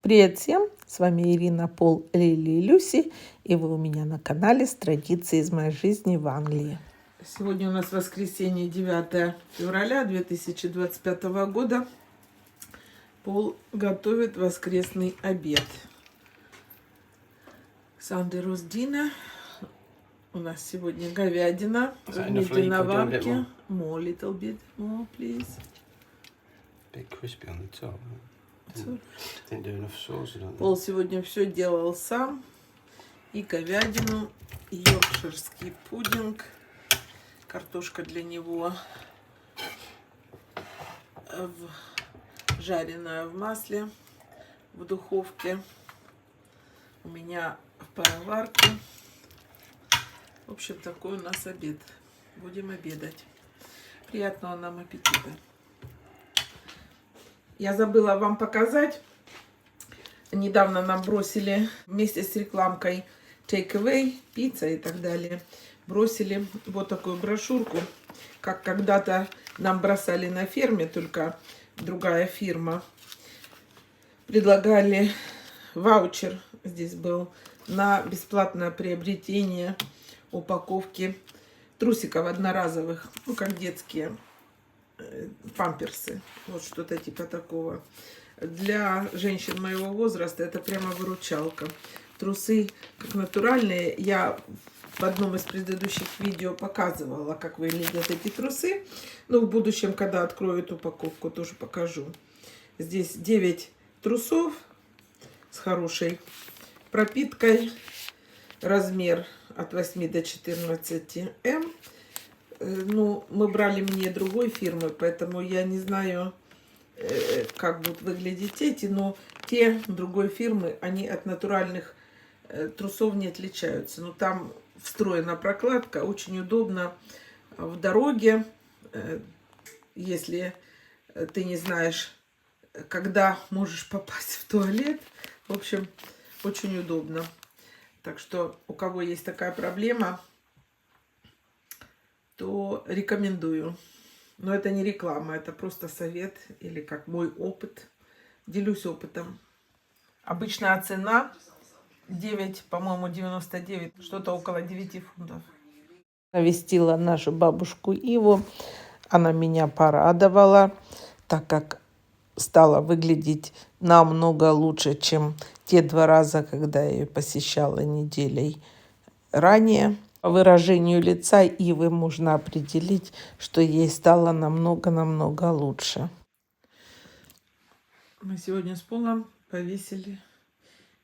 Привет всем! С вами Ирина, Пол, Лили и Люси, и вы у меня на канале с традицией из моей жизни в Англии. Сегодня у нас воскресенье, 9 февраля 2025 года. Пол готовит воскресный обед. Sunday roast dinner. У нас сегодня говядина в медленноварке. More, little bit more, please. Bit crispy on the top. Didn't do enough sauce, I don't think. Пол сегодня все делал сам. И говядину, и йоркширский пудинг. Картошка для него жареная в масле в духовке. У меня в пароварке. В общем, такой у нас обед. Будем обедать. Приятного нам аппетита. Я забыла вам показать. Недавно нам бросили вместе с рекламкой Take Away, пицца и так далее. Бросили вот такую брошюрку, как когда-то нам бросали на ферме, только другая фирма. Предлагали ваучер, здесь был, на бесплатное приобретение упаковки трусиков одноразовых, ну как детские памперсы, вот что-то типа такого. Для женщин моего возраста это прямо выручалка. Трусы как натуральные. Я в одном из предыдущих видео показывала, как выглядят эти трусы. Но в будущем, когда открою эту упаковку, тоже покажу. Здесь 9 трусов с хорошей пропиткой. Размер от 8 до 14 М. Ну, мы брали мне другой фирмы, поэтому я не знаю, как будут выглядеть эти, но те другой фирмы, они от натуральных трусов не отличаются. Но там встроена прокладка, очень удобно в дороге, если ты не знаешь, когда можешь попасть в туалет. В общем, очень удобно. Так что у кого есть такая проблема, то рекомендую. Но это не реклама, это просто совет или как мой опыт. Делюсь опытом. Обычная цена 9, по-моему, 99, что-то около 9 фунтов. Навестила нашу бабушку Иву. Она меня порадовала, так как стала выглядеть намного лучше, чем те 2 раза, когда я ее посещала неделей ранее. По выражению лица Ивы можно определить, что ей стало намного-намного лучше. Мы сегодня с Полом повесили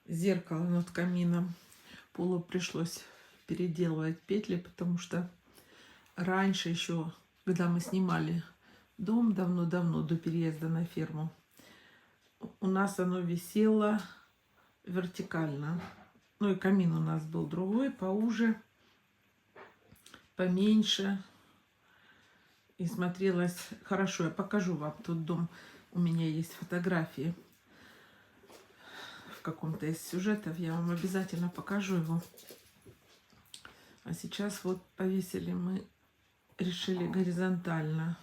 зеркало над камином. Полу пришлось переделывать петли, потому что раньше еще, когда мы снимали дом давно-давно, до переезда на ферму, у нас оно висело вертикально. Ну и камин у нас был другой, поуже, поменьше. И смотрелось хорошо. Я покажу вам тот дом. У меня есть фотографии в каком-то из сюжетов. Я вам обязательно покажу его. А сейчас вот повесили мы, решили горизонтально.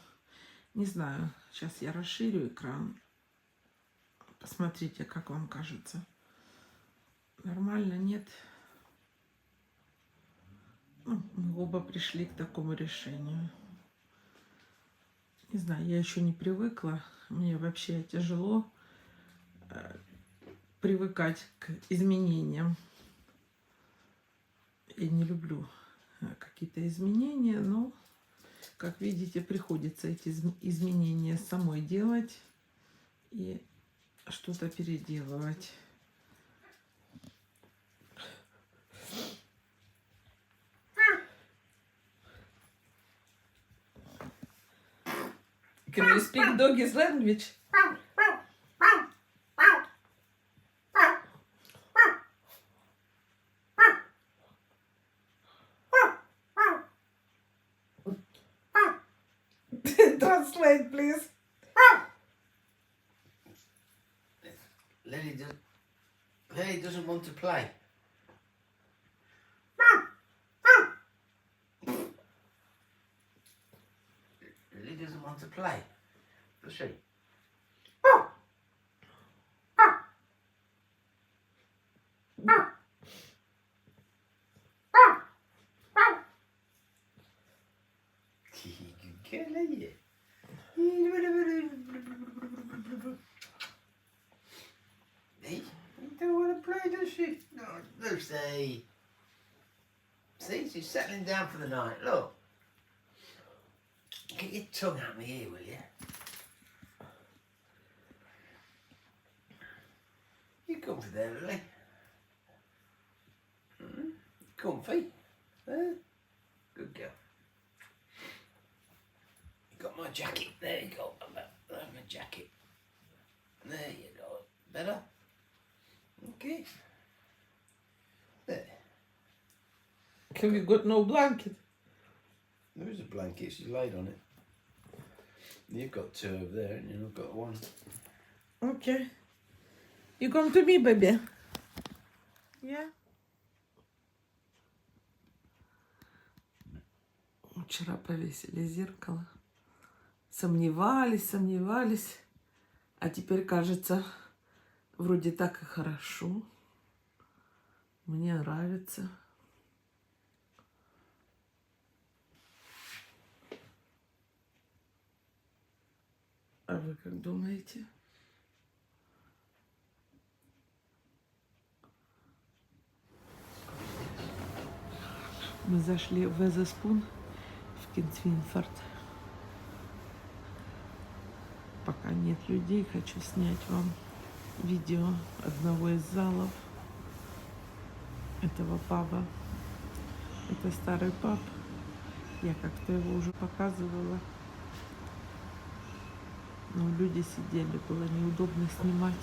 Не знаю, сейчас я расширю экран. Посмотрите, как вам кажется. Нормально, нет? Ну, мы оба пришли к такому решению. Не знаю, я еще не привыкла. Мне вообще тяжело привыкать к изменениям. Я не люблю какие-то изменения, но, как видите, приходится эти изменения самой делать и что-то переделывать. Can you speak doggy's language? Translate, please. Lily doesn't want to play. Lily doesn't want to play, does she? Kelly. Hey, you don't want to play, does she? No, Lucy. See, she's settling down for the night. Look. Get your tongue out me here, will you? You comfy there, Lily? Comfy? Huh? Good girl. You got my jacket. There you go. There's my jacket. There you go. Better? Okay. There. Have you got no blanket? There is a blanket. She's laid on it. You've got two over there, and you've got one. Okay. You come to me, baby? Yeah? Вчера повесили зеркало. Сомневались. А теперь кажется, вроде так и хорошо. Мне нравится. А вы как думаете? Мы зашли в Везеспун в Кинсвинфорд. Пока нет людей, хочу снять вам видео одного из залов этого паба. Это старый паб. Я как-то его уже показывала. Но люди сидели, было неудобно снимать.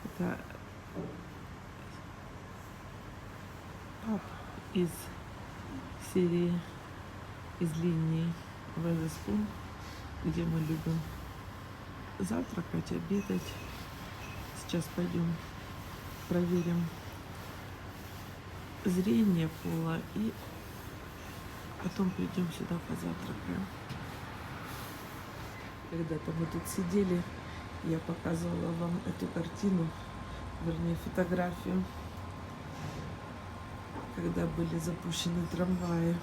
Это паб из серии, из линии Везеспун, где мы любим завтракать, обедать. Сейчас пойдем проверим зрение пола и потом придем сюда позавтракаем. Когда-то мы тут сидели, я показывала вам эту картину, вернее фотографию, когда были запущены трамваи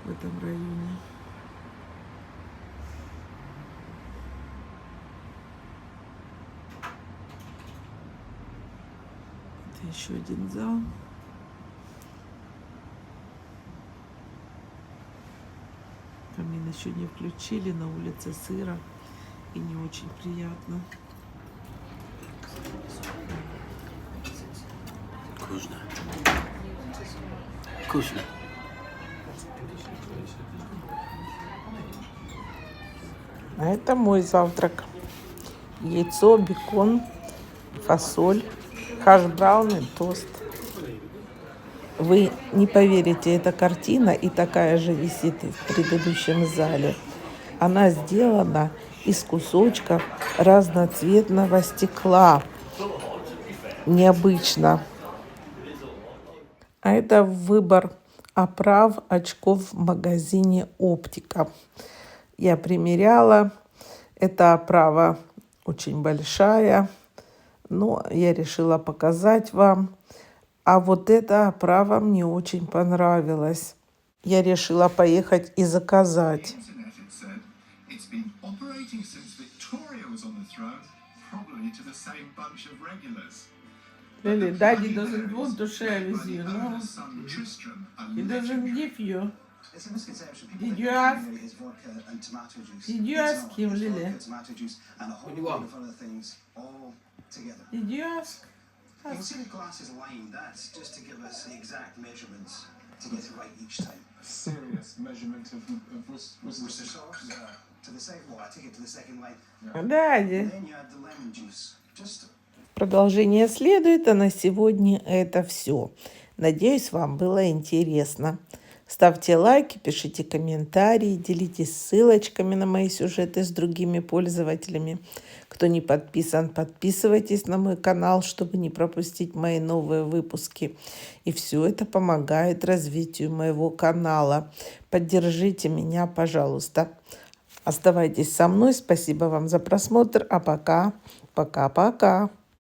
в этом районе. Это еще один зал. Камин еще не включили, на улице сыро и не очень приятно. Вкусно. Вкусно. А это мой завтрак. Яйцо, бекон, фасоль, хаш-браун и тост. Вы не поверите, эта картина и такая же висит в предыдущем зале. Она сделана из кусочков разноцветного стекла. Необычно. А это выбор оправ очков в магазине «Оптика». Я примеряла. Эта оправа очень большая, но я решила показать вам. А вот эта оправа мне очень понравилась. Я решила поехать и заказать. Really, Daddy doesn't want to share with you, no? He doesn't give you. Did you ask? Did you ask him, Lily? What do you want? Did you ask? You can see the glass is lined. That's just to give us the exact measurements to get it right each time. Serious measurement of Worcester sauce. Yeah. To the second, well, I take it to the second line. Daddy. Then you add the lemon juice. Just. Продолжение следует, а на сегодня это все. Надеюсь, вам было интересно. Ставьте лайки, пишите комментарии, делитесь ссылочками на мои сюжеты с другими пользователями. Кто не подписан, подписывайтесь на мой канал, чтобы не пропустить мои новые выпуски. И все это помогает развитию моего канала. Поддержите меня, пожалуйста. Оставайтесь со мной. Спасибо вам за просмотр. А пока, пока-пока.